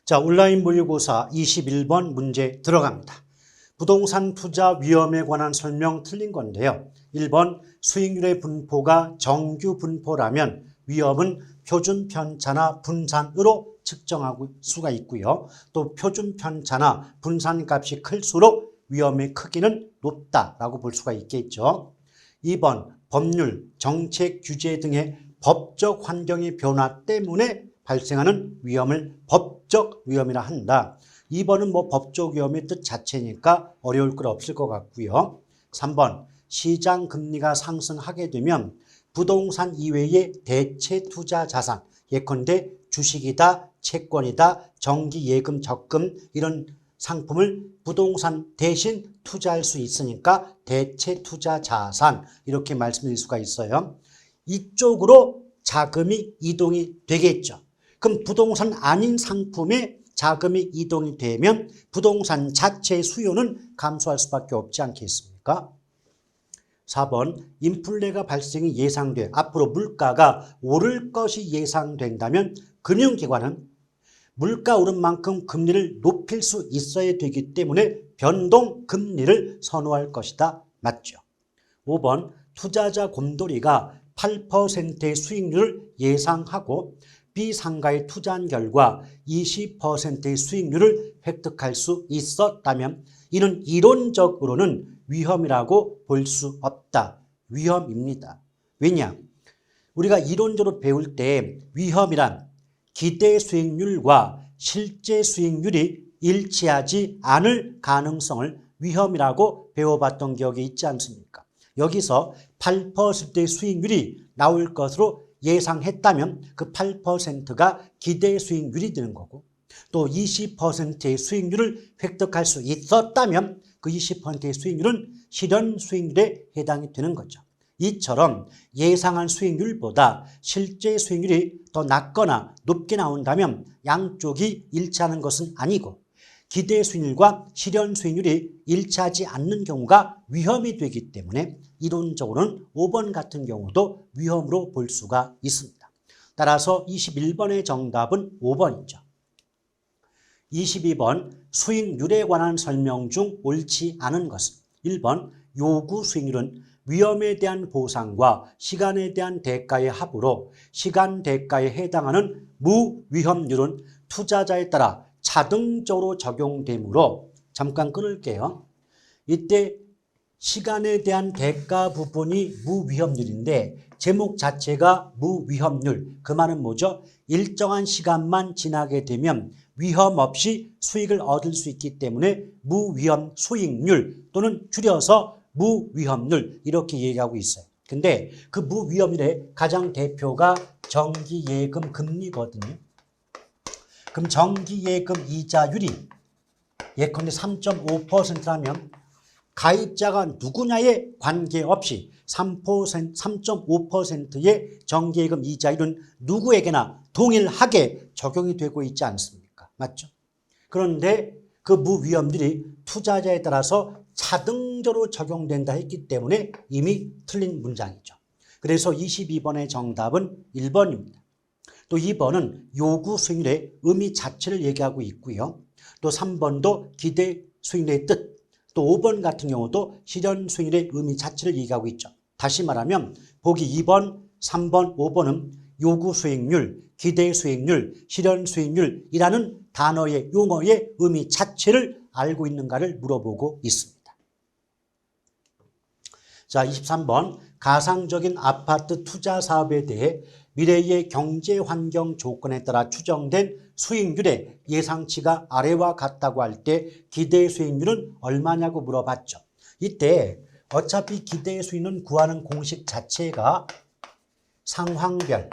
자, 온라인 모의고사 21번 문제 들어갑니다. 부동산 투자 위험에 관한 설명 틀린 건데요. 1번 수익률의 분포가 정규 분포라면 위험은 표준 편차나 분산으로 측정할 수가 있고요. 또 표준 편차나 분산 값이 클수록 위험의 크기는 높다라고 볼 수가 있겠죠. 2번 법률, 정책, 규제 등의 법적 환경의 변화 때문에 발생하는 위험을 법적 위험이라 한다. 2번은 법적 위험의 뜻 자체니까 어려울 건 없을 것 같고요. 3번 시장 금리가 상승하게 되면 부동산 이외의 대체 투자 자산, 예컨대 주식이다, 채권이다, 정기 예금, 적금 이런 상품을 부동산 대신 투자할 수 있으니까 대체 투자 자산 이렇게 말씀드릴 수가 있어요. 이쪽으로 자금이 이동이 되겠죠. 그럼 부동산 아닌 상품에 자금이 이동이 되면 부동산 자체의 수요는 감소할 수밖에 없지 않겠습니까? 4번 인플레가 발생이 예상돼 앞으로 물가가 오를 것이 예상된다면 금융기관은 물가 오른 만큼 금리를 높일 수 있어야 되기 때문에 변동 금리를 선호할 것이다. 맞죠? 5번 투자자 곰돌이가 8%의 수익률을 예상하고 비상가에 투자한 결과 20%의 수익률을 획득할 수 있었다면 이는 이론적으로는 위험이라고 볼 수 없다. 위험입니다. 왜냐? 우리가 이론적으로 배울 때 위험이란 기대 수익률과 실제 수익률이 일치하지 않을 가능성을 위험이라고 배워봤던 기억이 있지 않습니까? 여기서 8%의 수익률이 나올 것으로 예상했다면 그 8%가 기대 수익률이 되는 거고 또 20%의 수익률을 획득할 수 있었다면 그 20%의 수익률은 실현 수익률에 해당이 되는 거죠. 이처럼 예상한 수익률보다 실제 수익률이 더 낮거나 높게 나온다면 양쪽이 일치하는 것은 아니고 기대 수익률과 실현 수익률이 일치하지 않는 경우가 위험이 되기 때문에 이론적으로는 5번 같은 경우도 위험으로 볼 수가 있습니다. 따라서 21번의 정답은 5번이죠. 22번 수익률에 관한 설명 중 옳지 않은 것은 1번 요구 수익률은 위험에 대한 보상과 시간에 대한 대가의 합으로 시간 대가에 해당하는 무위험률은 투자자에 따라 자동적으로 적용되므로 잠깐 끊을게요. 이때 시간에 대한 대가 부분이 무위험률인데 제목 자체가 무위험률, 그 말은 뭐죠? 일정한 시간만 지나게 되면 위험 없이 수익을 얻을 수 있기 때문에 무위험 수익률 또는 줄여서 무위험률 이렇게 얘기하고 있어요. 근데 그 무위험률의 가장 대표가 정기예금 금리거든요. 그럼 정기예금 이자율이 예컨대 3.5%라면 가입자가 누구냐에 관계없이 3.5%의 정기예금 이자율은 누구에게나 동일하게 적용이 되고 있지 않습니까? 맞죠? 그런데 그 무위험률이 투자자에 따라서 자동적으로 적용된다 했기 때문에 이미 틀린 문장이죠. 그래서 22번의 정답은 1번입니다. 또 2번은 요구 수익률의 의미 자체를 얘기하고 있고요. 또 3번도 기대 수익률의 뜻, 또 5번 같은 경우도 실현 수익률의 의미 자체를 얘기하고 있죠. 다시 말하면 보기 2번, 3번, 5번은 요구 수익률, 기대 수익률, 실현 수익률이라는 단어의 용어의 의미 자체를 알고 있는가를 물어보고 있습니다. 자, 23번 가상적인 아파트 투자 사업에 대해 미래의 경제 환경 조건에 따라 추정된 수익률의 예상치가 아래와 같다고 할 때 기대 수익률은 얼마냐고 물어봤죠. 이때 어차피 기대 수익률은 구하는 공식 자체가 상황별,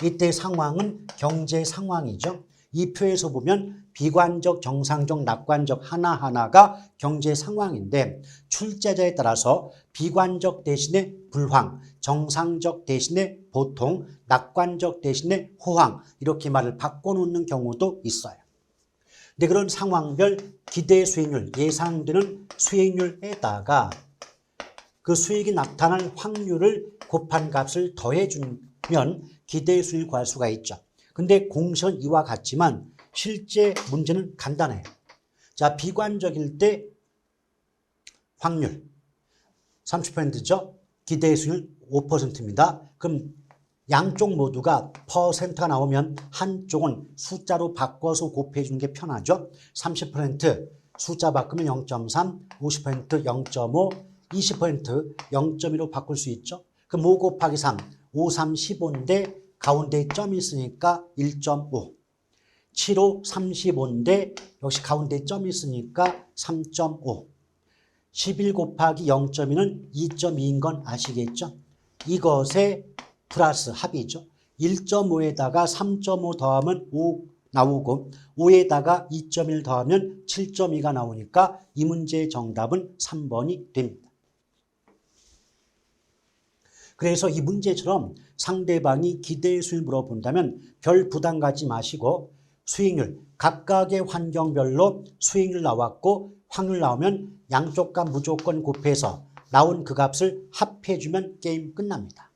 이때 상황은 경제 상황이죠. 이 표에서 보면 비관적, 정상적, 낙관적 하나하나가 경제 상황인데 출제자에 따라서 비관적 대신에 불황, 정상적 대신에 보통, 낙관적 대신에 호황 이렇게 말을 바꿔놓는 경우도 있어요. 근데 그런 상황별 기대 수익률, 예상되는 수익률에다가 그 수익이 나타날 확률을 곱한 값을 더해주면 기대 수익을 구할 수가 있죠. 근데 공식은 이와 같지만 실제 문제는 간단해요. 자, 비관적일 때 확률 30%죠. 기대 수익률 5%입니다. 그럼 양쪽 모두가 퍼센트가 나오면 한쪽은 숫자로 바꿔서 곱해 주는 게 편하죠. 30% 숫자 바꾸면 0.3, 50% 0.5, 20% 0.2로 바꿀 수 있죠. 그럼 5 곱하기 3, 5, 3, 15인데 가운데 점이 있으니까 1.5. 7, 5, 35인데 역시 가운데 점이 있으니까 3.5. 11 곱하기 0.2는 2.2인 건 아시겠죠? 이것의 플러스 합이죠. 1.5에다가 3.5 더하면 5 나오고 5에다가 2.1 더하면 7.2가 나오니까 이 문제의 정답은 3번이 됩니다. 그래서 이 문제처럼 상대방이 기대 수익을 물어본다면 별 부담 갖지 마시고 수익률, 각각의 환경별로 수익률 나왔고 확률 나오면 양쪽 값 무조건 곱해서 나온 그 값을 합해주면 게임 끝납니다.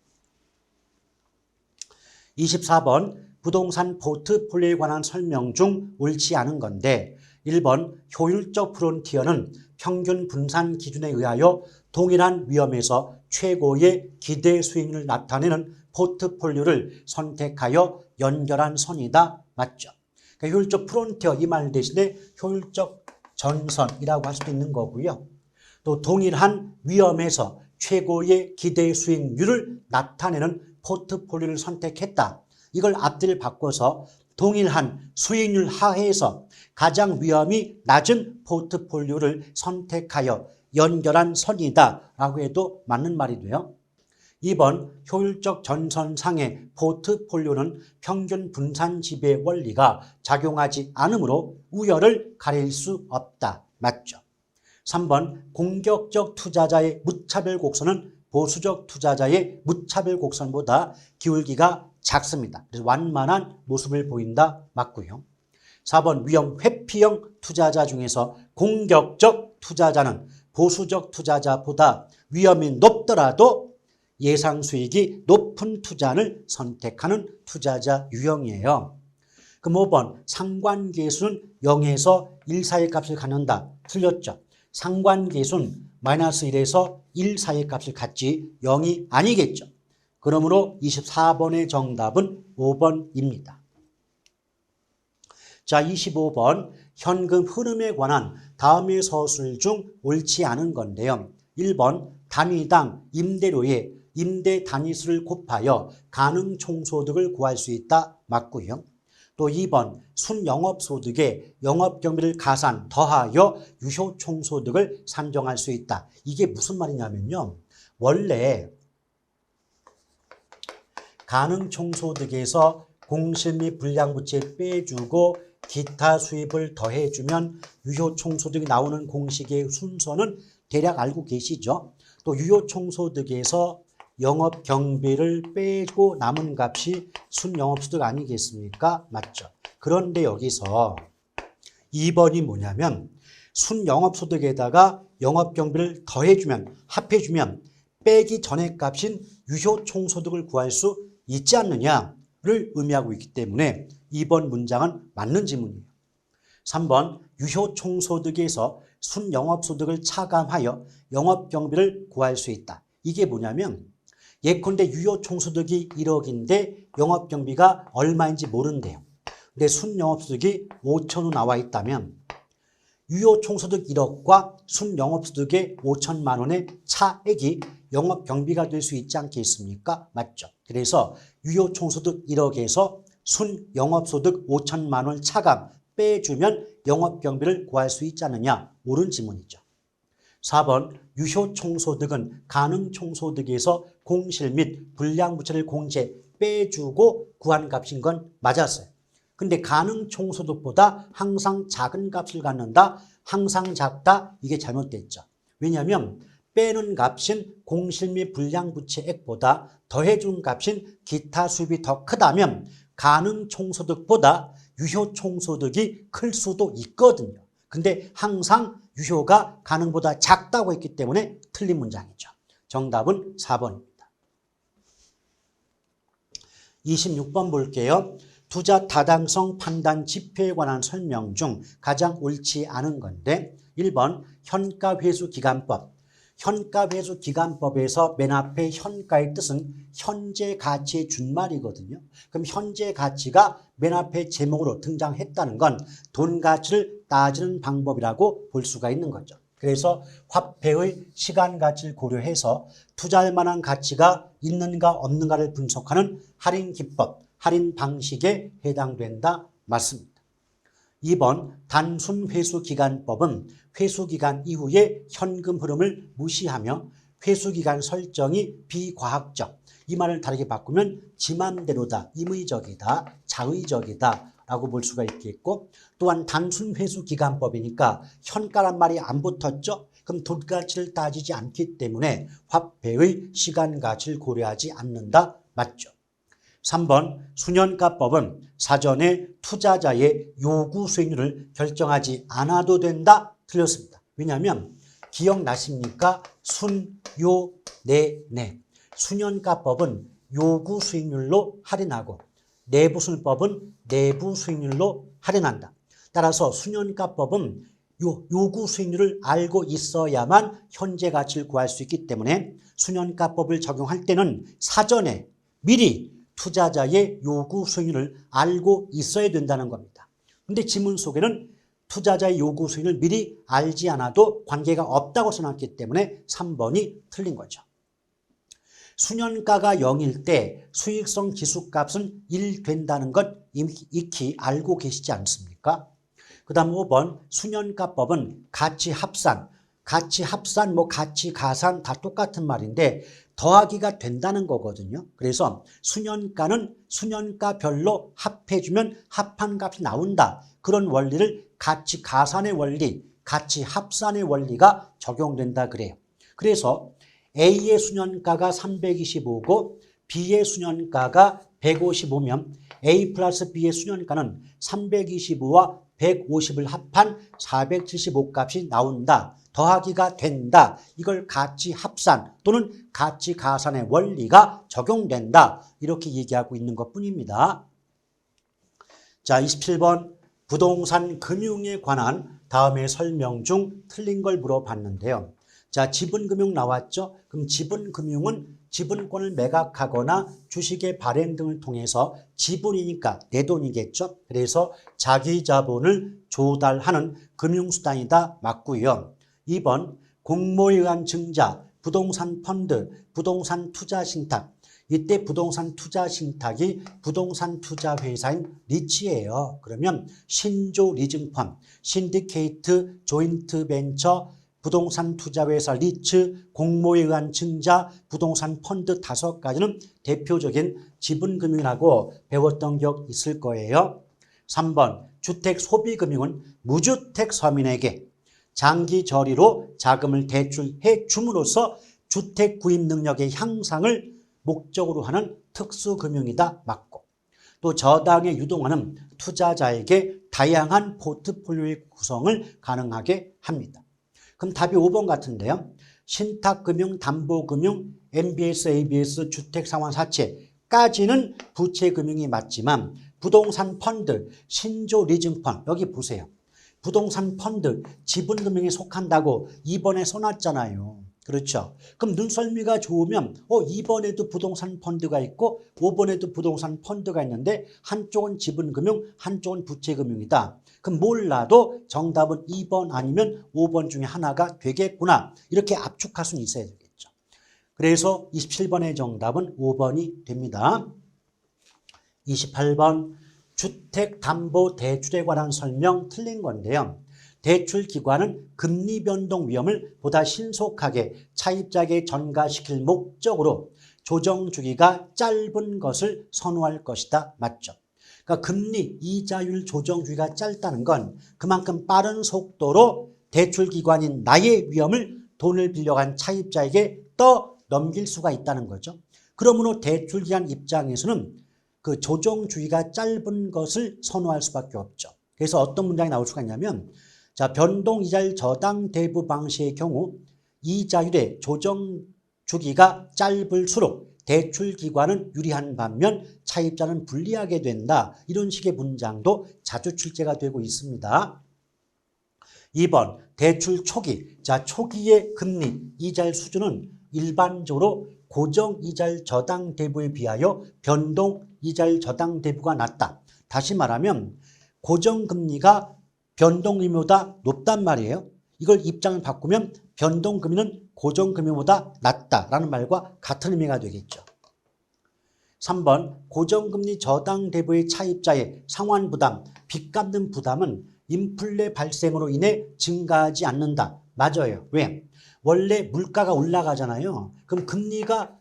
24번 부동산 포트폴리오에 관한 설명 중 옳지 않은 건데 1번 효율적 프론티어는 평균 분산 기준에 의하여 동일한 위험에서 최고의 기대 수익률을 나타내는 포트폴리오를 선택하여 연결한 선이다. 맞죠? 그러니까 효율적 프론티어 이 말 대신에 효율적 전선이라고 할 수도 있는 거고요. 또 동일한 위험에서 최고의 기대 수익률을 나타내는 포트폴리오를 선택했다. 이걸 앞뒤를 바꿔서 동일한 수익률 하에서 가장 위험이 낮은 포트폴리오를 선택하여 연결한 선이다라고 해도 맞는 말이 돼요. 2번 효율적 전선상의 포트폴리오는 평균 분산 지배 원리가 작용하지 않으므로 우열을 가릴 수 없다. 맞죠? 3번 공격적 투자자의 무차별 곡선은 보수적 투자자의 무차별 곡선보다 기울기가 작습니다. 그래서 완만한 모습을 보인다. 맞고요. 4번 위험 회피형 투자자 중에서 공격적 투자자는 보수적 투자자보다 위험이 높더라도 예상 수익이 높은 투자를 선택하는 투자자 유형이에요. 그럼 5번 상관계수는 0에서 1 사이의 값을 갖는다. 틀렸죠. 상관계수는 마이너스 1에서 1 사이의 값을 갖지 0이 아니겠죠. 그러므로 24번의 정답은 5번입니다. 자, 25번 현금 흐름에 관한 다음의 서술 중 옳지 않은 건데요. 1번 단위당 임대료의 임대 단위수를 곱하여 가능 총소득을 구할 수 있다. 맞고요. 또 2번 순영업소득에 영업경비를 가산 더하여 유효 총소득을 산정할 수 있다. 이게 무슨 말이냐면요. 원래 가능 총소득에서 공실 및 불량부채 빼주고 기타 수입을 더해주면 유효 총소득이 나오는 공식의 순서는 대략 알고 계시죠. 또 유효 총소득에서 영업 경비를 빼고 남은 값이 순영업소득 아니겠습니까? 맞죠? 그런데 여기서 2번이 뭐냐면 순영업소득에다가 영업 경비를 더해주면 합해주면 빼기 전의 값인 유효 총소득을 구할 수 있지 않느냐를 의미하고 있기 때문에 2번 문장은 맞는 지문이에요. 3번 유효 총소득에서 순영업소득을 차감하여 영업 경비를 구할 수 있다. 이게 뭐냐면 예컨대 유효 총소득이 1억인데 영업 경비가 얼마인지 모른대요. 근데 순영업소득이 5천원 나와 있다면 유효 총소득 1억과 순영업소득의 5천만 원의 차액이 영업 경비가 될 수 있지 않겠습니까? 맞죠? 그래서 유효 총소득 1억에서 순영업소득 5천만 원 차감 빼주면 영업 경비를 구할 수 있지 않느냐? 옳은 지문이죠. 4번 유효 총소득은 가능 총소득에서 공실 및 불량부채를 공제 빼주고 구한 값인 건 맞았어요. 근데 가능 총소득보다 항상 작은 값을 갖는다. 항상 작다. 이게 잘못됐죠. 왜냐하면 빼는 값인 공실 및 불량부채액보다 더해준 값인 기타 수입이 더 크다면 가능 총소득보다 유효 총소득이 클 수도 있거든요. 근데 항상 유효가 가능보다 작다고 했기 때문에 틀린 문장이죠. 정답은 4번입니다. 26번 볼게요. 투자 타당성 판단 지표에 관한 설명 중 가장 옳지 않은 건데 1번 현가회수기간법. 현가회수기간법에서 맨 앞에 현가의 뜻은 현재 가치의 준말이거든요. 그럼 현재 가치가 맨 앞에 제목으로 등장했다는 건 돈 가치를 따지는 방법이라고 볼 수가 있는 거죠. 그래서 화폐의 시간 가치를 고려해서 투자할 만한 가치가 있는가 없는가를 분석하는 할인 기법, 할인 방식에 해당된다 맞습니다. 2번 단순 회수기간법은 회수기간 이후의 현금 흐름을 무시하며 회수기간 설정이 비과학적, 이 말을 다르게 바꾸면 지 맘대로다, 임의적이다, 자의적이다 라고 볼 수가 있겠고, 또한 단순 회수기간법이니까 현가란 말이 안 붙었죠. 그럼 돈 가치를 따지지 않기 때문에 화폐의 시간 가치를 고려하지 않는다 맞죠. 3번 수년가법은 사전에 투자자의 요구 수익률을 결정하지 않아도 된다 틀렸습니다. 왜냐하면 기억나십니까? 순, 요, 내. 수년가법은 요구 수익률로 할인하고 내부순법은 내부 수익률로 할인한다. 따라서 수년가법은 요구 수익률을 알고 있어야만 현재 가치를 구할 수 있기 때문에 수년가법을 적용할 때는 사전에 미리 투자자의 요구 수익률을 알고 있어야 된다는 겁니다. 그런데 지문 속에는 투자자의 요구 수익률을 미리 알지 않아도 관계가 없다고 써놨기 때문에 3번이 틀린 거죠. 수년가가 0일 때 수익성 지수값은 1 된다는 것 익히 알고 계시지 않습니까? 그 다음 5번 수년가법은 가치합산, 가치가산 다 똑같은 말인데 더하기가 된다는 거거든요. 그래서 수년가는 수년가별로 합해주면 합한 값이 나온다. 그런 원리를 가치가산의 원리, 가치합산의 원리가 적용된다 그래요. 그래서 A의 수년가가 325고 B의 수년가가 155면 A 플러스 B의 수년가는 325와 150을 합한 475 값이 나온다. 더하기가 된다. 이걸 가치합산 또는 가치가산의 원리가 적용된다. 이렇게 얘기하고 있는 것뿐입니다. 자, 27번 부동산 금융에 관한 다음의 설명 중 틀린 걸 물어봤는데요. 자, 지분금융 나왔죠? 그럼 지분금융은 지분권을 매각하거나 주식의 발행 등을 통해서 지분이니까 내 돈이겠죠? 그래서 자기 자본을 조달하는 금융수단이다 맞고요. 2번 공모에 의한 증자, 부동산 펀드, 부동산 투자 신탁. 이때 부동산 투자 신탁이 부동산 투자 회사인 리츠예요. 그러면 신조 리증펀, 신디케이트, 조인트 벤처, 부동산 투자회사 리츠, 공모에 의한 증자, 부동산 펀드 5가지는 대표적인 지분금융이라고 배웠던 기억 있을 거예요. 3번 주택 소비금융은 무주택 서민에게 장기 저리로 자금을 대출해 줌으로써 주택 구입 능력의 향상을 목적으로 하는 특수금융이다 맞고, 또 저당에 유동하는 투자자에게 다양한 포트폴리오의 구성을 가능하게 합니다. 그럼 답이 5번 같은데요. 신탁금융, 담보금융, MBS, ABS, 주택상환사채까지는 부채금융이 맞지만 부동산 펀드, 신조 리증펀 여기 보세요. 부동산 펀드, 지분금융에 속한다고 2번에 써놨잖아요. 그렇죠. 그럼 눈썰미가 좋으면 2번에도 부동산 펀드가 있고 5번에도 부동산 펀드가 있는데 한쪽은 지분금융, 한쪽은 부채금융이다. 그럼 몰라도 정답은 2번 아니면 5번 중에 하나가 되겠구나. 이렇게 압축할 수는 있어야 되겠죠. 그래서 27번의 정답은 5번이 됩니다. 28번 주택담보대출에 관한 설명 틀린 건데요. 대출기관은 금리 변동 위험을 보다 신속하게 차입자에게 전가시킬 목적으로 조정 주기가 짧은 것을 선호할 것이다. 맞죠? 그러니까 금리 이자율 조정 주기가 짧다는 건 그만큼 빠른 속도로 대출기관인 나의 위험을 돈을 빌려간 차입자에게 떠 넘길 수가 있다는 거죠. 그러므로 대출기관 입장에서는 그 조정 주기가 짧은 것을 선호할 수밖에 없죠. 그래서 어떤 문장이 나올 수가 있냐면, 자, 변동 이자율 저당 대부 방식의 경우 이자율의 조정 주기가 짧을수록 대출기관은 유리한 반면 차입자는 불리하게 된다. 이런 식의 문장도 자주 출제가 되고 있습니다. 2번 대출 초기. 자, 초기의 금리, 이자율 수준은 일반적으로 고정이자율 저당 대부에 비하여 변동 이자율 저당 대부가 낮다. 다시 말하면 고정금리가 변동금리보다 높단 말이에요. 이걸 입장을 바꾸면 변동금리는 고정금리보다 낮다라는 말과 같은 의미가 되겠죠. 3번 고정금리 저당 대부의 차입자의 상환부담, 빚 갚는 부담은 인플레 발생으로 인해 증가하지 않는다. 맞아요. 왜? 원래 물가가 올라가잖아요. 그럼 금리가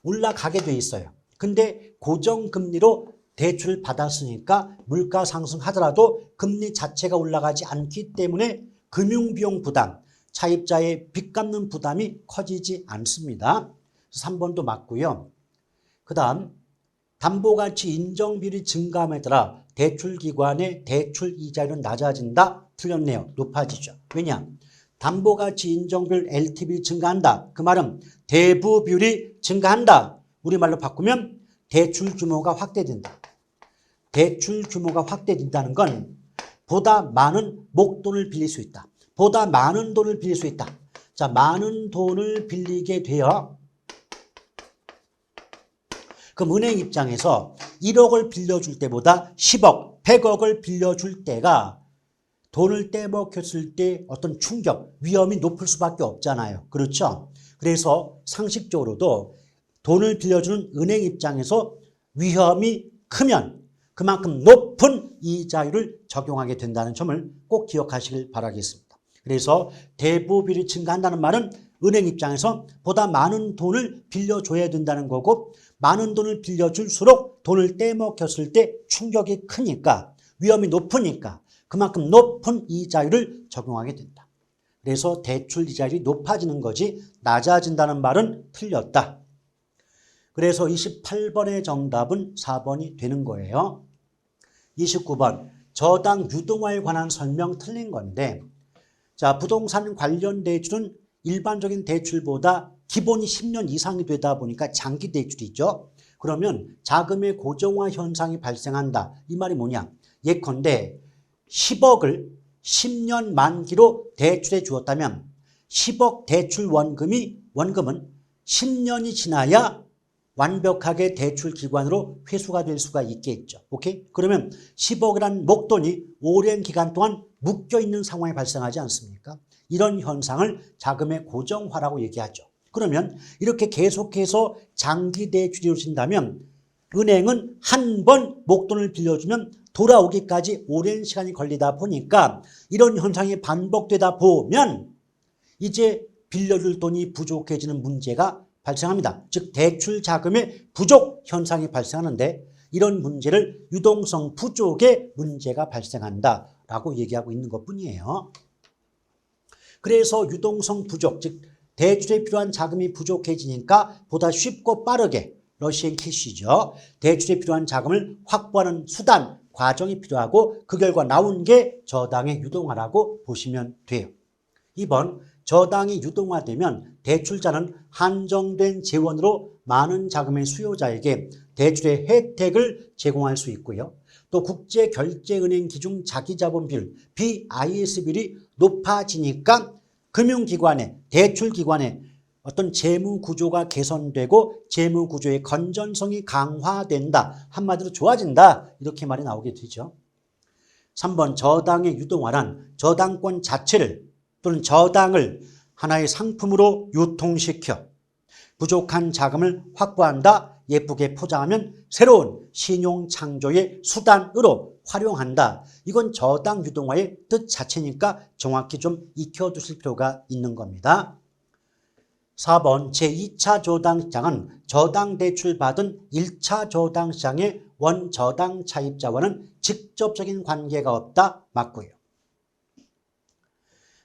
올라가게 돼 있어요. 근데 고정금리로 대출을 받았으니까 물가 상승하더라도 금리 자체가 올라가지 않기 때문에 금융비용 부담, 차입자의 빚 갚는 부담이 커지지 않습니다. 3번도 맞고요. 그 다음 담보가치 인정비율이 증가함에 따라 대출기관의 대출 이자율은 낮아진다. 틀렸네요. 높아지죠. 왜냐? 담보가치 인정비율 LTV 증가한다. 그 말은 대부 비율이 증가한다. 우리말로 바꾸면 대출 규모가 확대된다. 대출 규모가 확대된다는 건 보다 많은 목돈을 빌릴 수 있다. 보다 많은 돈을 빌릴 수 있다. 자, 많은 돈을 빌리게 되어 그럼 은행 입장에서 1억을 빌려줄 때보다 10억, 100억을 빌려줄 때가 돈을 떼먹혔을 때 어떤 충격, 위험이 높을 수밖에 없잖아요. 그렇죠? 그래서 상식적으로도 돈을 빌려주는 은행 입장에서 위험이 크면 그만큼 높은 이자율을 적용하게 된다는 점을 꼭 기억하시길 바라겠습니다. 그래서 대부비율이 증가한다는 말은 은행 입장에서 보다 많은 돈을 빌려줘야 된다는 거고 많은 돈을 빌려줄수록 돈을 떼먹혔을 때 충격이 크니까 위험이 높으니까 그만큼 높은 이자율을 적용하게 된다. 그래서 대출 이자율이 높아지는 거지 낮아진다는 말은 틀렸다. 그래서 28번의 정답은 4번이 되는 거예요. 29번 저당 유동화에 관한 설명 틀린 건데 자, 부동산 관련 대출은 일반적인 대출보다 기본이 10년 이상이 되다 보니까 장기 대출이죠. 그러면 자금의 고정화 현상이 발생한다. 이 말이 뭐냐? 예컨대 10억을 10년 만기로 대출해 주었다면 10억 대출 원금은 10년이 지나야 완벽하게 대출 기관으로 회수가 될 수가 있겠죠. 오케이? 그러면 10억이라는 목돈이 오랜 기간 동안 묶여 있는 상황이 발생하지 않습니까? 이런 현상을 자금의 고정화라고 얘기하죠. 그러면 이렇게 계속해서 장기 대출이 이루어진다면 은행은 한 번 목돈을 빌려주면 돌아오기까지 오랜 시간이 걸리다 보니까 이런 현상이 반복되다 보면 이제 빌려줄 돈이 부족해지는 문제가 발생합니다. 즉 대출 자금의 부족 현상이 발생하는데 이런 문제를 유동성 부족의 문제가 발생한다라고 얘기하고 있는 것뿐이에요. 그래서 유동성 부족, 즉 대출에 필요한 자금이 부족해지니까 보다 쉽고 빠르게 러시안 캐시죠. 대출에 필요한 자금을 확보하는 수단, 과정이 필요하고 그 결과 나온 게 저당의 유동화라고 보시면 돼요. 2번 저당이 유동화되면 대출자는 한정된 재원으로 많은 자금의 수요자에게 대출의 혜택을 제공할 수 있고요. 또 국제결제은행 기준 자기자본 비율, BIS 비율이 높아지니까 금융기관의, 대출기관의 어떤 재무구조가 개선되고 재무구조의 건전성이 강화된다. 한마디로 좋아진다. 이렇게 말이 나오게 되죠. 3번 저당의 유동화란 저당권 자체를 또는 저당을 하나의 상품으로 유통시켜 부족한 자금을 확보한다. 예쁘게 포장하면 새로운 신용 창조의 수단으로 활용한다. 이건 저당 유동화의 뜻 자체니까 정확히 좀 익혀두실 필요가 있는 겁니다. 4번 제2차 저당시장은 저당 대출 받은 1차 저당시장의 원저당 차입자와는 직접적인 관계가 없다. 맞고요.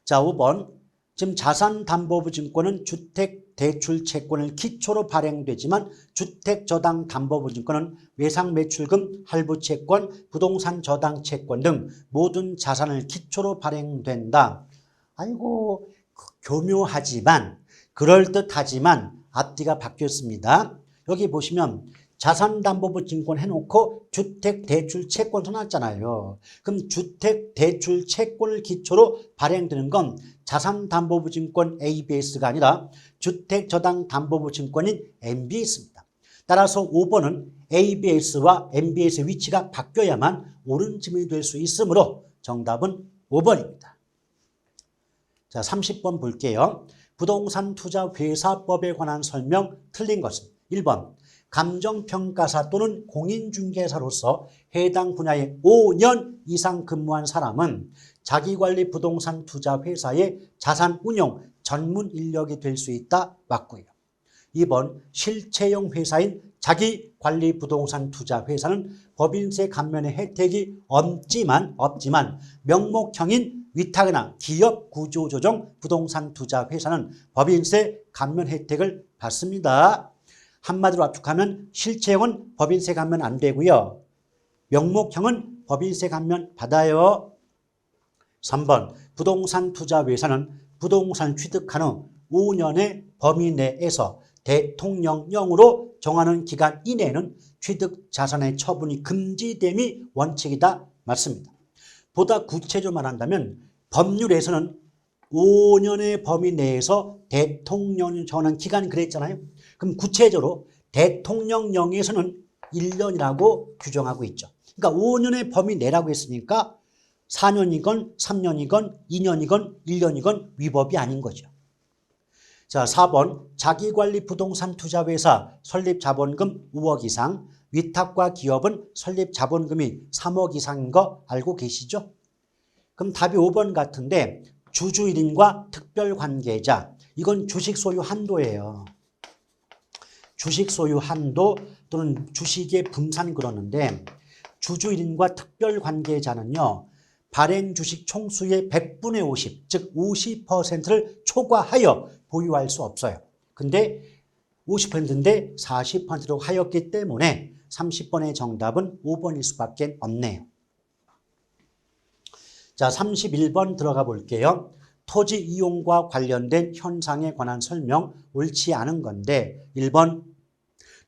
자, 5번 지금 자산담보부증권은 주택대출채권을 기초로 발행되지만 주택저당담보부증권은 외상매출금, 할부채권, 부동산 저당채권 등 모든 자산을 기초로 발행된다. 아이고 교묘하지만 그럴듯하지만 앞뒤가 바뀌었습니다. 여기 보시면 자산담보부 증권 해놓고 주택대출채권 써놨잖아요. 그럼 주택대출채권을 기초로 발행되는 건 자산담보부 증권 ABS가 아니라 주택저당담보부 증권인 MBS입니다. 따라서 5번은 ABS와 MBS의 위치가 바뀌어야만 옳은 질문이 될 수 있으므로 정답은 5번입니다. 자, 30번 볼게요. 부동산 투자 회사법에 관한 설명 틀린 것은 1번 감정평가사 또는 공인중개사로서 해당 분야에 5년 이상 근무한 사람은 자기관리 부동산 투자 회사의 자산 운용 전문 인력이 될 수 있다. 맞고요. 2번 실체형 회사인 자기관리 부동산 투자 회사는 법인세 감면의 혜택이 없지만 명목형인 위탁이나 기업 구조조정 부동산 투자 회사는 법인세 감면 혜택을 받습니다. 한마디로 압축하면 실체형은 법인세 감면 안 되고요. 명목형은 법인세 감면 받아요. 3번 부동산 투자 회사는 부동산 취득한 후 5년의 범위 내에서 대통령령으로 정하는 기간 이내에는 취득 자산의 처분이 금지됨이 원칙이다. 맞습니다. 보다 구체적으로 말한다면 법률에서는 5년의 범위 내에서 대통령이 정하는 기간 그랬잖아요. 그럼 구체적으로 대통령령에서는 1년이라고 규정하고 있죠. 그러니까 5년의 범위 내라고 했으니까 4년이건 3년이건 2년이건 1년이건 위법이 아닌 거죠. 자, 4번 자기관리 부동산 투자회사 설립자본금 5억 이상, 위탁과 기업은 설립자본금이 3억 이상인 거 알고 계시죠? 그럼 답이 5번 같은데 주주 1인과 특별관계자, 이건 주식 소유 한도예요. 주식 소유 한도 또는 주식의 분산 그러는데 주주 1인과 특별관계자는요. 발행 주식 총수의 100분의 50, 즉 50%를 초과하여 보유할 수 없어요. 근데 50%인데 40%로 하였기 때문에 30번의 정답은 5번일 수밖에 없네요. 자, 31번 들어가 볼게요. 토지 이용과 관련된 현상에 관한 설명 옳지 않은 건데 1번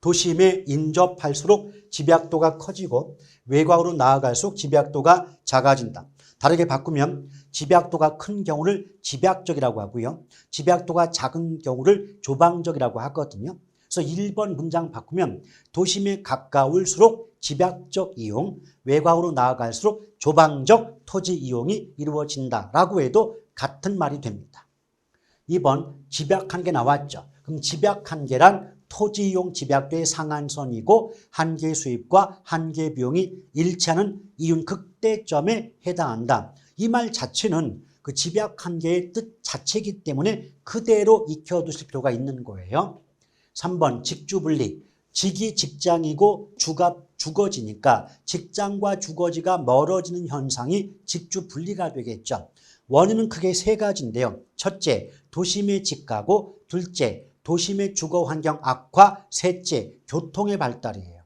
도심에 인접할수록 집약도가 커지고 외곽으로 나아갈수록 집약도가 작아진다. 다르게 바꾸면 집약도가 큰 경우를 집약적이라고 하고요. 집약도가 작은 경우를 조방적이라고 하거든요. 그래서 1번 문장 바꾸면 도심에 가까울수록 집약적 이용, 외곽으로 나아갈수록 조방적 토지 이용이 이루어진다라고 해도 같은 말이 됩니다. 2번 집약한계 나왔죠. 그럼 집약한계란 토지 이용 집약도의 상한선이고 한계 수입과 한계 비용이 일치하는 이윤 극대점에 해당한다. 이 말 자체는 그 집약한계의 뜻 자체이기 때문에 그대로 익혀두실 필요가 있는 거예요. 3번 직주분리. 직이 직장이고 주가 주거지니까 직장과 주거지가 멀어지는 현상이 직주분리가 되겠죠. 원인은 크게 세 가지인데요. 첫째, 도심의 직가고 둘째, 도심의 주거 환경 악화, 셋째, 교통의 발달이에요.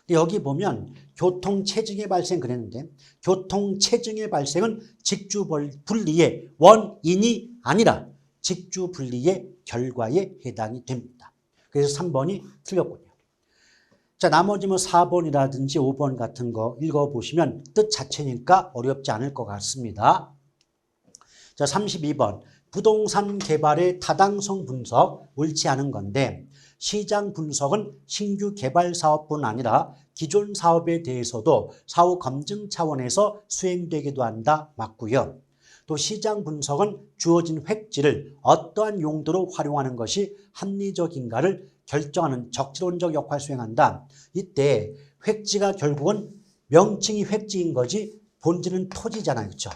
근데 여기 보면 교통체증의 발생 그랬는데 교통체증의 발생은 직주분리의 원인이 아니라 직주분리의 결과에 해당이 됩니다. 그래서 3번이 틀렸군요. 자, 나머지 뭐 4번이라든지 5번 같은 거 읽어보시면 뜻 자체니까 어렵지 않을 것 같습니다. 자, 32번. 부동산 개발의 타당성 분석 옳지 않은 건데 시장 분석은 신규 개발 사업뿐 아니라 기존 사업에 대해서도 사후 검증 차원에서 수행되기도 한다. 맞고요. 또 시장 분석은 주어진 획지를 어떠한 용도로 활용하는 것이 합리적인가를 결정하는 적지론적 역할을 수행한다. 이때 획지가 결국은 명칭이 획지인 거지 본질은 토지잖아요. 그렇죠?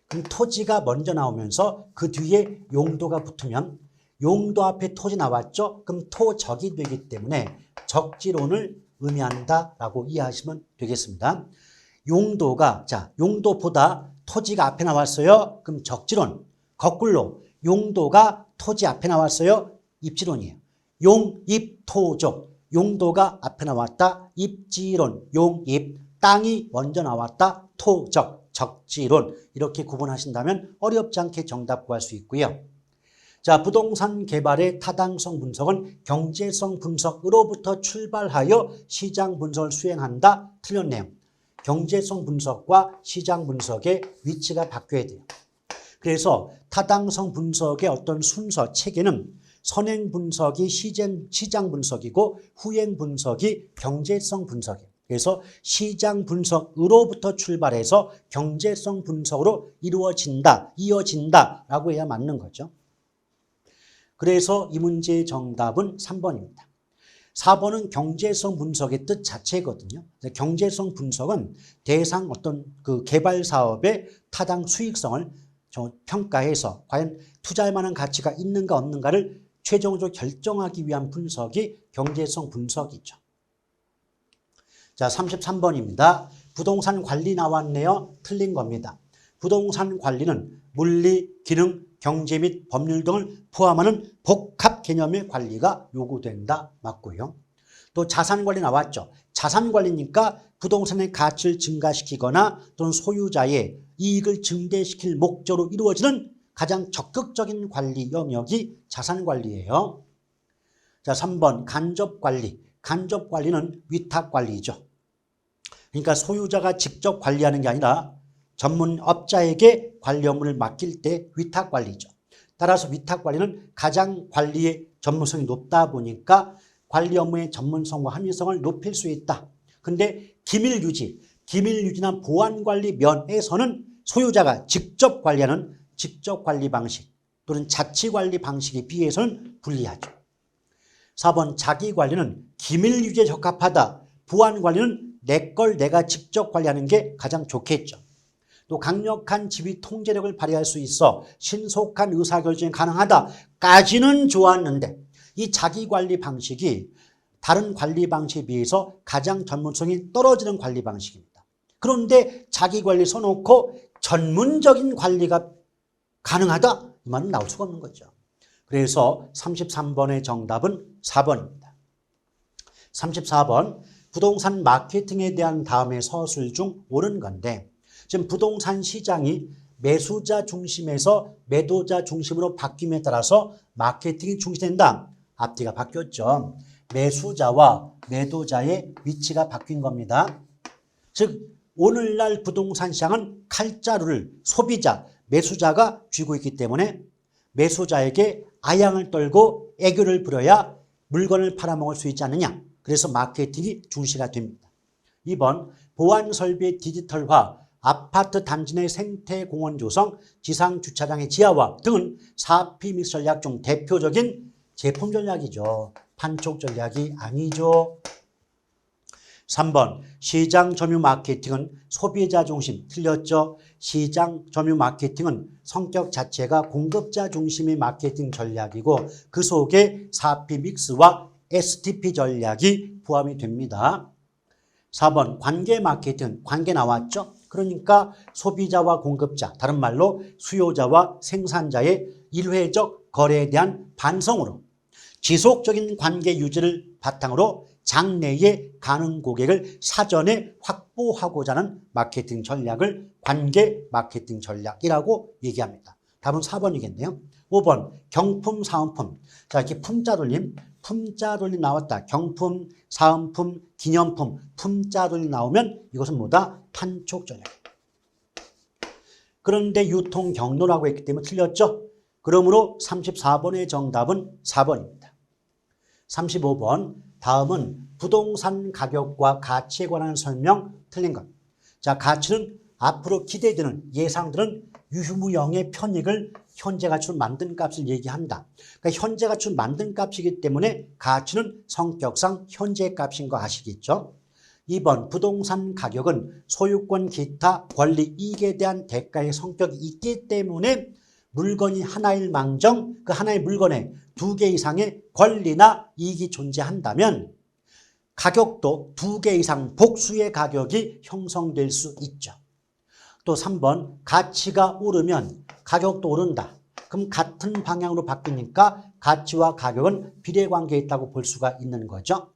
그럼 토지가 먼저 나오면서 그 뒤에 용도가 붙으면 용도 앞에 토지 나왔죠? 그럼 토적이 되기 때문에 적지론을 의미한다라고 이해하시면 되겠습니다. 용도가, 자, 용도보다 토지가 앞에 나왔어요. 그럼 적지론. 거꾸로 용도가 토지 앞에 나왔어요. 입지론이에요. 용입 토적. 용도가 앞에 나왔다. 입지론. 용입. 땅이 먼저 나왔다. 토적. 적지론. 이렇게 구분하신다면 어렵지 않게 정답 구할 수 있고요. 자, 부동산 개발의 타당성 분석은 경제성 분석으로부터 출발하여 시장 분석을 수행한다. 틀렸네요. 경제성 분석과 시장 분석의 위치가 바뀌어야 돼요. 그래서 타당성 분석의 어떤 순서, 체계는 선행 분석이 시장 분석이고 후행 분석이 경제성 분석이에요. 그래서 시장 분석으로부터 출발해서 경제성 분석으로 이어진다라고 해야 맞는 거죠. 그래서 이 문제의 정답은 3번입니다. 4번은 경제성 분석의 뜻 자체거든요. 경제성 분석은 대상 어떤 그 개발 사업의 타당 수익성을 평가해서 과연 투자할 만한 가치가 있는가 없는가를 최종적으로 결정하기 위한 분석이 경제성 분석이죠. 자, 33번입니다. 부동산 관리 나왔네요. 틀린 겁니다. 부동산 관리는 물리, 기능, 경제 및 법률 등을 포함하는 복합 개념의 관리가 요구된다. 맞고요. 또 자산관리 나왔죠. 자산관리니까 부동산의 가치를 증가시키거나 또는 소유자의 이익을 증대시킬 목적으로 이루어지는 가장 적극적인 관리 영역이 자산관리예요. 자, 3번 간접관리. 간접관리는 위탁관리죠. 그러니까 소유자가 직접 관리하는 게 아니라 전문업자에게 관리 업무를 맡길 때 위탁관리죠. 따라서 위탁관리는 가장 관리의 전문성이 높다 보니까 관리 업무의 전문성과 합리성을 높일 수 있다. 근데 기밀유지나 보안관리 면에서는 소유자가 직접 관리하는 직접관리 방식 또는 자치관리 방식에 비해서는 불리하죠. 4번 자기관리는 기밀유지에 적합하다. 보안관리는 내 걸 내가 직접 관리하는 게 가장 좋겠죠. 또 강력한 지휘 통제력을 발휘할 수 있어 신속한 의사결정이 가능하다까지는 좋았는데 이 자기관리 방식이 다른 관리 방식에 비해서 가장 전문성이 떨어지는 관리 방식입니다. 그런데 자기관리 써놓고 전문적인 관리가 가능하다? 이 말은 나올 수가 없는 거죠. 그래서 33번의 정답은 4번입니다. 34번 부동산 마케팅에 대한 다음의 서술 중 옳은 건데 지금 부동산 시장이 매수자 중심에서 매도자 중심으로 바뀜에 따라서 마케팅이 중시된다. 앞뒤가 바뀌었죠. 매수자와 매도자의 위치가 바뀐 겁니다. 즉 오늘날 부동산 시장은 칼자루를 소비자, 매수자가 쥐고 있기 때문에 매수자에게 아양을 떨고 애교를 부려야 물건을 팔아먹을 수 있지 않느냐. 그래서 마케팅이 중시가 됩니다. 2번 보안설비의 디지털화, 아파트 단지 내 생태공원 조성, 지상주차장의 지하화 등은 4P 믹스 전략 중 대표적인 제품 전략이죠. 판촉 전략이 아니죠. 3번 시장 점유 마케팅은 소비자 중심. 틀렸죠. 시장 점유 마케팅은 성격 자체가 공급자 중심의 마케팅 전략이고 그 속에 4P 믹스와 STP 전략이 포함이 됩니다. 4번 관계 마케팅. 관계 나왔죠. 그러니까 소비자와 공급자, 다른 말로 수요자와 생산자의 일회적 거래에 대한 반성으로 지속적인 관계 유지를 바탕으로 장래의 가능 고객을 사전에 확보하고자 하는 마케팅 전략을 관계 마케팅 전략이라고 얘기합니다. 답은 4번이겠네요. 5번 경품, 사은품. 자, 이렇게 품자 돌림 나왔다. 경품, 사은품, 기념품, 품자 돌림 나오면 이것은 뭐다? 판촉 전략. 그런데 유통 경로라고 했기 때문에 틀렸죠? 그러므로 34번의 정답은 4번입니다. 35번 다음은 부동산 가격과 가치에 관한 설명 틀린 것. 자, 가치는 앞으로 기대되는 예상되는 유무형의 편익을 현재 가치로 만든 값을 얘기한다. 그러니까 현재 가치로 만든 값이기 때문에 가치는 성격상 현재 값인 거 아시겠죠? 2번 부동산 가격은 소유권 기타 권리 이익에 대한 대가의 성격이 있기 때문에 물건이 하나일 망정 그 하나의 물건에 2개 이상의 권리나 이익이 존재한다면 가격도 2개 이상 복수의 가격이 형성될 수 있죠. 또 3번 가치가 오르면 가격도 오른다. 그럼 같은 방향으로 바뀌니까 가치와 가격은 비례관계에 있다고 볼 수가 있는 거죠.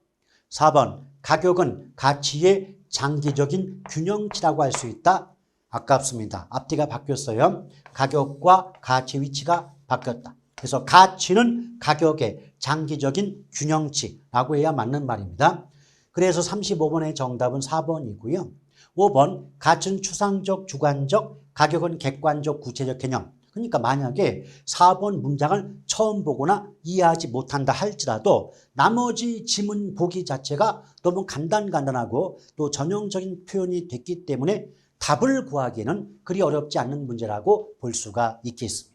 4번 가격은 가치의 장기적인 균형치라고 할 수 있다. 아깝습니다. 앞뒤가 바뀌었어요. 가격과 가치 위치가 바뀌었다. 그래서 가치는 가격의 장기적인 균형치라고 해야 맞는 말입니다. 그래서 35번의 정답은 4번이고요. 5번 가치는 추상적, 주관적, 가격은 객관적, 구체적 개념. 그러니까 만약에 4번 문장을 처음 보거나 이해하지 못한다 할지라도 나머지 지문 보기 자체가 너무 간단하고 또 전형적인 표현이 됐기 때문에 답을 구하기에는 그리 어렵지 않는 문제라고 볼 수가 있겠습니다.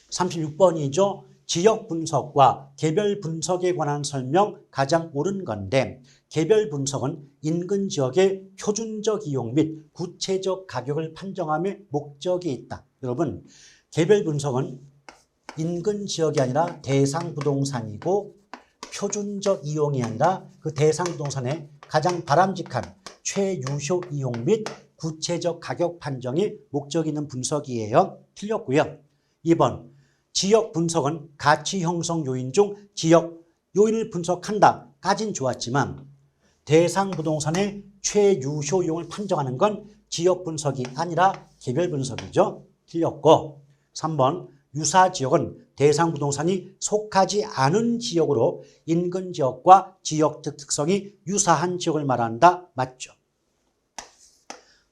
36번이죠. 지역 분석과 개별 분석에 관한 설명 가장 옳은 건데 개별 분석은 인근 지역의 표준적 이용 및 구체적 가격을 판정함의 목적이 있다. 여러분, 개별 분석은 인근 지역이 아니라 대상 부동산이고 표준적 이용이 아니라 그 대상 부동산의 가장 바람직한 최유효 이용 및 구체적 가격 판정이 목적이 있는 분석이에요. 틀렸고요. 2번, 지역 분석은 가치 형성 요인 중 지역 요인을 분석한다까진 좋았지만 대상 부동산의 최유효 이용을 판정하는 건 지역 분석이 아니라 개별 분석이죠. 틀렸고 3번, 유사 지역은 대상 부동산이 속하지 않은 지역으로 인근 지역과 지역적 특성이 유사한 지역을 말한다. 맞죠?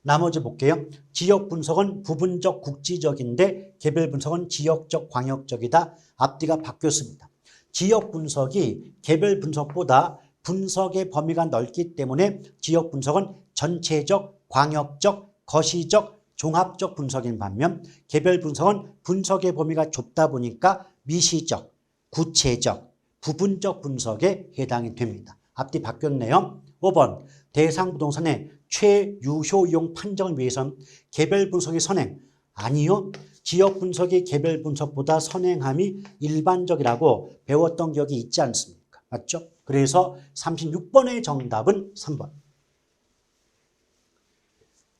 나머지 볼게요. 지역 분석은 부분적 국지적인데 개별 분석은 지역적 광역적이다. 앞뒤가 바뀌었습니다. 지역 분석이 개별 분석보다 분석의 범위가 넓기 때문에 지역 분석은 전체적, 광역적, 거시적, 종합적 분석인 반면 개별 분석은 분석의 범위가 좁다 보니까 미시적, 구체적, 부분적 분석에 해당이 됩니다. 앞뒤 바뀌었네요. 5번, 대상 부동산의 최유효 이용 판정을 위해선 개별 분석이 선행. 아니요. 지역 분석이 개별 분석보다 선행함이 일반적이라고 배웠던 기억이 있지 않습니까? 맞죠? 그래서 36번의 정답은 3번.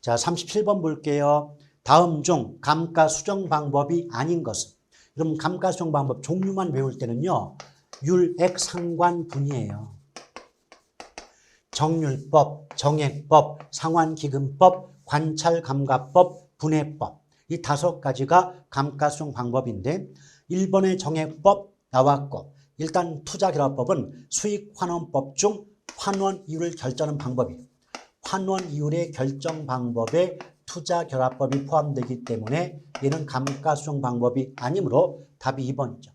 자, 37번 볼게요. 다음 중 감가 수정 방법이 아닌 것은? 그럼 감가수정 방법 종류만 외울 때는요. 율액 상관 분이에요. 정률법, 정액법, 상환기금법, 관찰감가법, 분해법. 이 5가지가 감가수정 방법인데 1번의 정액법 나왔고 일단 투자결합법은 수익환원법 중 환원 이율을 결정하는 방법이에요. 환원 이율의 결정 방법에 투자결합법이 포함되기 때문에 얘는 감가수정 방법이 아니므로 답이 2번이죠.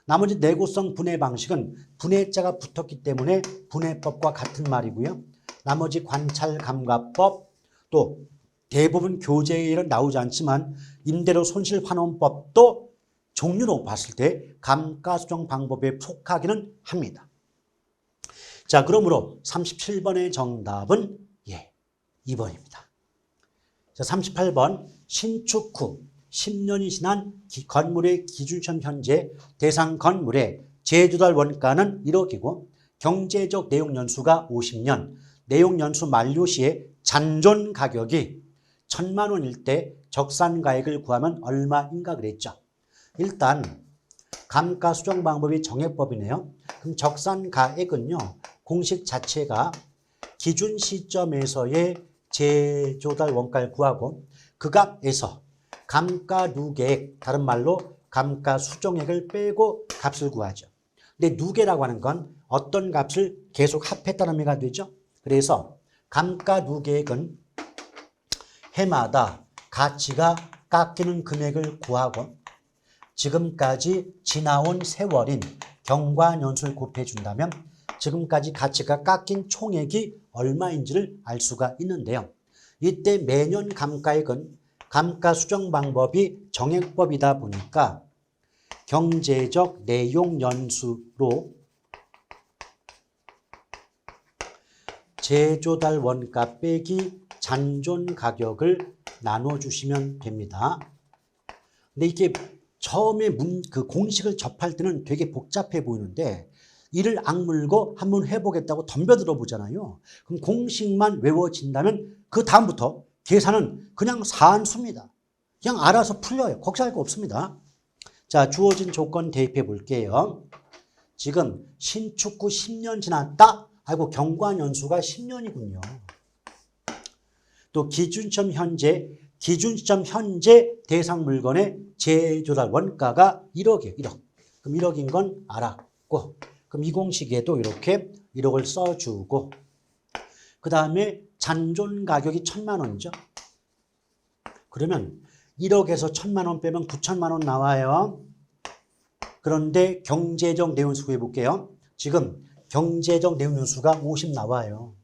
나머지 내구성 분해 방식은 분해자가 붙었기 때문에 분해법과 같은 말이고요. 나머지 관찰감가법 또 대부분 교재에는 나오지 않지만 임대료 손실환원법도 종류로 봤을 때 감가수정 방법에 속하기는 합니다. 자, 그러므로 37번의 정답은 2번입니다. 자, 38번 신축 후 10년이 지난 건물의 기준시험 현재 대상 건물의 제조달 원가는 1억이고 경제적 내용연수가 50년, 내용연수 만료 시에 잔존 가격이 1,000만 원일 때 적산가액을 구하면 얼마인가 그랬죠. 일단 감가수정 방법이 정액법이네요. 그럼 적산가액은요. 공식 자체가 기준 시점에서의 제조달 원가를 구하고 그 값에서 감가 누계액, 다른 말로 감가 수정액을 빼고 값을 구하죠. 근데 누계라고 하는 건 어떤 값을 계속 합했다는 의미가 되죠. 그래서 감가 누계액은 해마다 가치가 깎이는 금액을 구하고 지금까지 지나온 세월인 경과년수를 곱해준다면 지금까지 가치가 깎인 총액이 얼마인지를 알 수가 있는데요. 이때 매년 감가액은 감가수정 방법이 정액법이다 보니까 경제적 내용연수로 제조달 원가 빼기 잔존 가격을 나눠주시면 됩니다. 근데 이게 처음에 그 공식을 접할 때는 되게 복잡해 보이는데 이를 악물고 한번 해보겠다고 덤벼들어 보잖아요. 그럼 공식만 외워진다면 그 다음부터 계산은 그냥 사한수입니다. 그냥 알아서 풀려요. 걱정할 거 없습니다. 자, 주어진 조건 대입해 볼게요. 지금 신축 후 10년 지났다? 아이고 경과년수가 10년이군요. 또 기준점 현재 기준 시점 현재 대상 물건의 재조달 원가가 1억이에요. 1억. 그럼 1억인 건 알았고, 그럼 이 공식에도 이렇게 1억을 써주고, 그 다음에 잔존 가격이 1,000만 원이죠. 그러면 1억에서 1,000만 원 빼면 9천만 원 나와요. 그런데 경제적 내용수 구해볼게요. 지금 경제적 내용수가 50 나와요.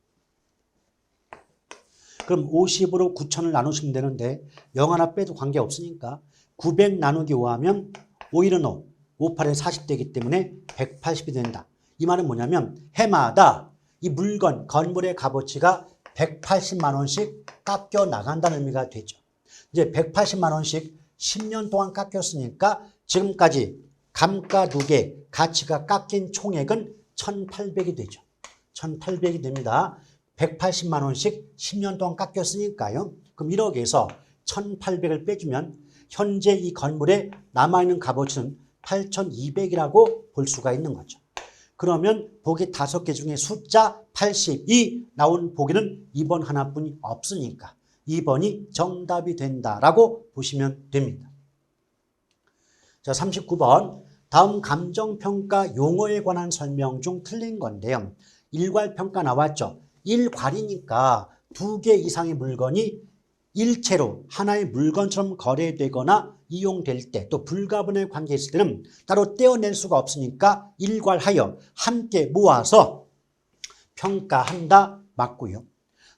그럼 50으로 9천을 나누시면 되는데 0 하나 빼도 관계없으니까 900 나누기 5하면 5일은 5, 58에 40 되기 때문에 180이 된다. 이 말은 뭐냐면 해마다 이 물건, 건물의 값어치가 180만 원씩 깎여 나간다는 의미가 되죠. 이제 180만 원씩 10년 동안 깎였으니까 지금까지 감가 두 개, 가치가 깎인 총액은 1,800이 되죠. 1,800이 됩니다. 180만 원씩 10년 동안 깎였으니까요. 그럼 1억에서 1,800을 빼주면 현재 이 건물에 남아있는 값어치는 8,200이라고 볼 수가 있는 거죠. 그러면 보기 5개 중에 숫자 82 나온 보기는 2번 하나뿐이 없으니까 2번이 정답이 된다라고 보시면 됩니다. 자, 39번. 다음 감정평가 용어에 관한 설명 중 틀린 건데요. 일괄평가 나왔죠. 일괄이니까 2개 이상의 물건이 일체로 하나의 물건처럼 거래되거나 이용될 때 또 불가분의 관계에 있을 때는 따로 떼어낼 수가 없으니까 일괄하여 함께 모아서 평가한다 맞고요.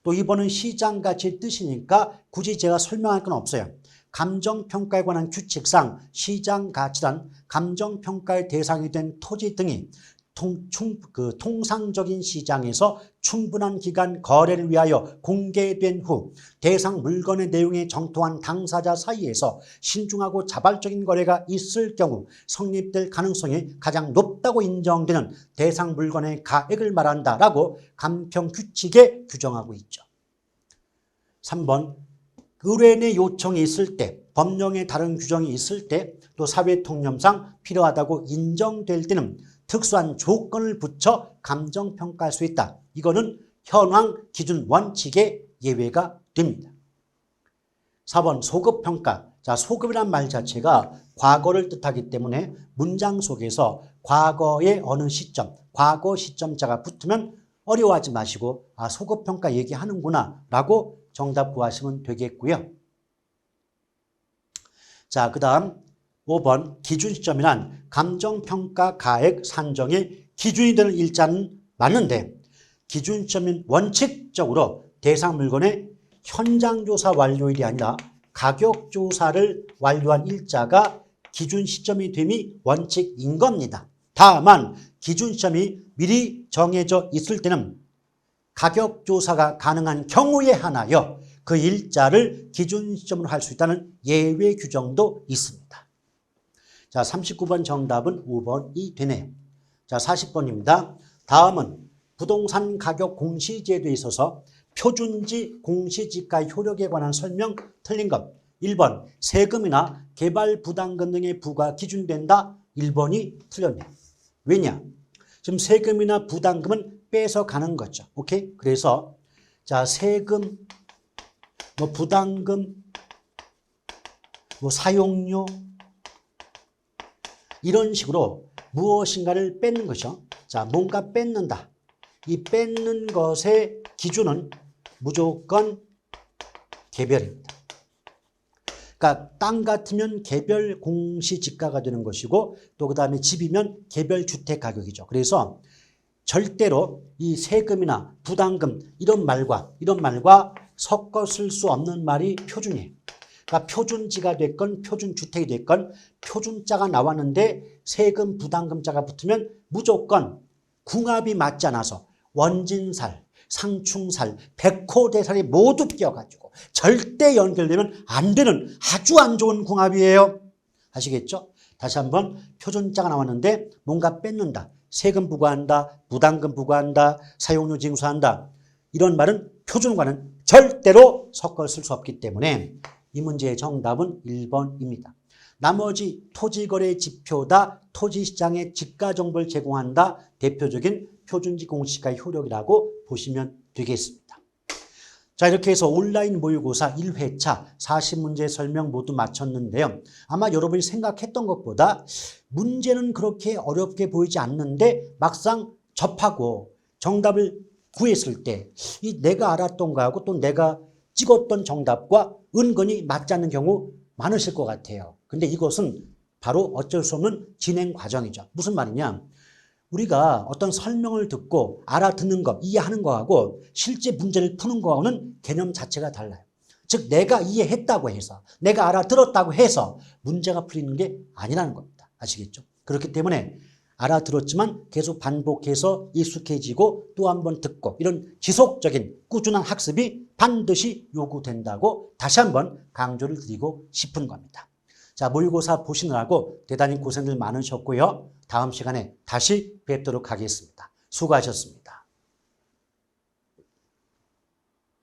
또 이번은 시장가치의 뜻이니까 굳이 제가 설명할 건 없어요. 감정평가에 관한 규칙상 시장가치란 감정평가의 대상이 된 토지 등이 통상적인 시장에서 충분한 기간 거래를 위하여 공개된 후 대상 물건의 내용에 정통한 당사자 사이에서 신중하고 자발적인 거래가 있을 경우 성립될 가능성이 가장 높다고 인정되는 대상 물건의 가액을 말한다라고 감평규칙에 규정하고 있죠. 3번. 의뢰인의 요청이 있을 때, 법령에 다른 규정이 있을 때, 또 사회통념상 필요하다고 인정될 때는 특수한 조건을 붙여 감정평가할 수 있다. 이거는 현황 기준 원칙의 예외가 됩니다. 4번 소급평가. 자, 소급이란 말 자체가 과거를 뜻하기 때문에 문장 속에서 과거의 어느 시점, 과거 시점자가 붙으면 어려워하지 마시고 아, 소급평가 얘기하는구나 라고 정답 구하시면 되겠고요. 자, 그 다음 5번 기준 시점이란 감정평가 가액 산정의 기준이 되는 일자는 맞는데 기준 시점은 원칙적으로 대상 물건의 현장조사 완료일이 아니라 가격조사를 완료한 일자가 기준 시점이 됨이 원칙인 겁니다. 다만 기준 시점이 미리 정해져 있을 때는 가격조사가 가능한 경우에 하나여 그 일자를 기준 시점으로 할 수 있다는 예외 규정도 있습니다. 자, 39번 정답은 5번이 되네요. 자, 40번입니다. 다음은 부동산 가격 공시제도에 있어서 표준지 공시지가 효력에 관한 설명 틀린 것. 1번 세금이나 개발 부담금 등의 부과 기준된다. 1번이 틀렸네요. 왜냐? 지금 세금이나 부담금은 빼서 가는 거죠. 오케이? 그래서 자, 세금, 뭐 부담금, 뭐 사용료 이런 식으로 무엇인가를 뺏는 거죠. 자, 뭔가 뺏는다. 이 뺏는 것의 기준은 무조건 개별입니다. 그러니까 땅 같으면 개별 공시지가가 되는 것이고 또 그다음에 집이면 개별 주택 가격이죠. 그래서 절대로 이 세금이나 부담금 이런 말과 섞어 쓸 수 없는 말이 표준이에요. 그러니까 표준지가 됐건 표준주택이 됐건 표준자가 나왔는데 세금 부담금자가 붙으면 무조건 궁합이 맞지 않아서 원진살, 상충살, 백호대살이 모두 끼어가지고 절대 연결되면 안 되는 아주 안 좋은 궁합이에요. 아시겠죠? 다시 한번 표준자가 나왔는데 뭔가 뺏는다. 세금 부과한다. 부담금 부과한다. 사용료 징수한다. 이런 말은 표준과는 절대로 섞어 쓸 수 없기 때문에 이 문제의 정답은 1번입니다. 나머지 토지거래 지표다. 토지시장의 지가정보를 제공한다. 대표적인 표준지 공시지가 효력이라고 보시면 되겠습니다. 자, 이렇게 해서 온라인 모의고사 1회차 40문제 설명 모두 마쳤는데요. 아마 여러분이 생각했던 것보다 문제는 그렇게 어렵게 보이지 않는데 막상 접하고 정답을 구했을 때 이 내가 알았던 거하고 또 내가 찍었던 정답과 은근히 맞지 않는 경우 많으실 것 같아요. 근데 이것은 바로 어쩔 수 없는 진행 과정이죠. 무슨 말이냐? 우리가 어떤 설명을 듣고 알아듣는 것, 이해하는 거하고 실제 문제를 푸는 거하고는 개념 자체가 달라요. 즉 내가 이해했다고 해서 내가 알아들었다고 해서 문제가 풀리는 게 아니라는 겁니다. 아시겠죠? 그렇기 때문에 알아들었지만 계속 반복해서 익숙해지고 또 한 번 듣고 이런 지속적인 꾸준한 학습이 반드시 요구된다고 다시 한번 강조를 드리고 싶은 겁니다. 자, 모의고사 보시느라고 대단히 고생들 많으셨고요. 다음 시간에 다시 뵙도록 하겠습니다. 수고하셨습니다.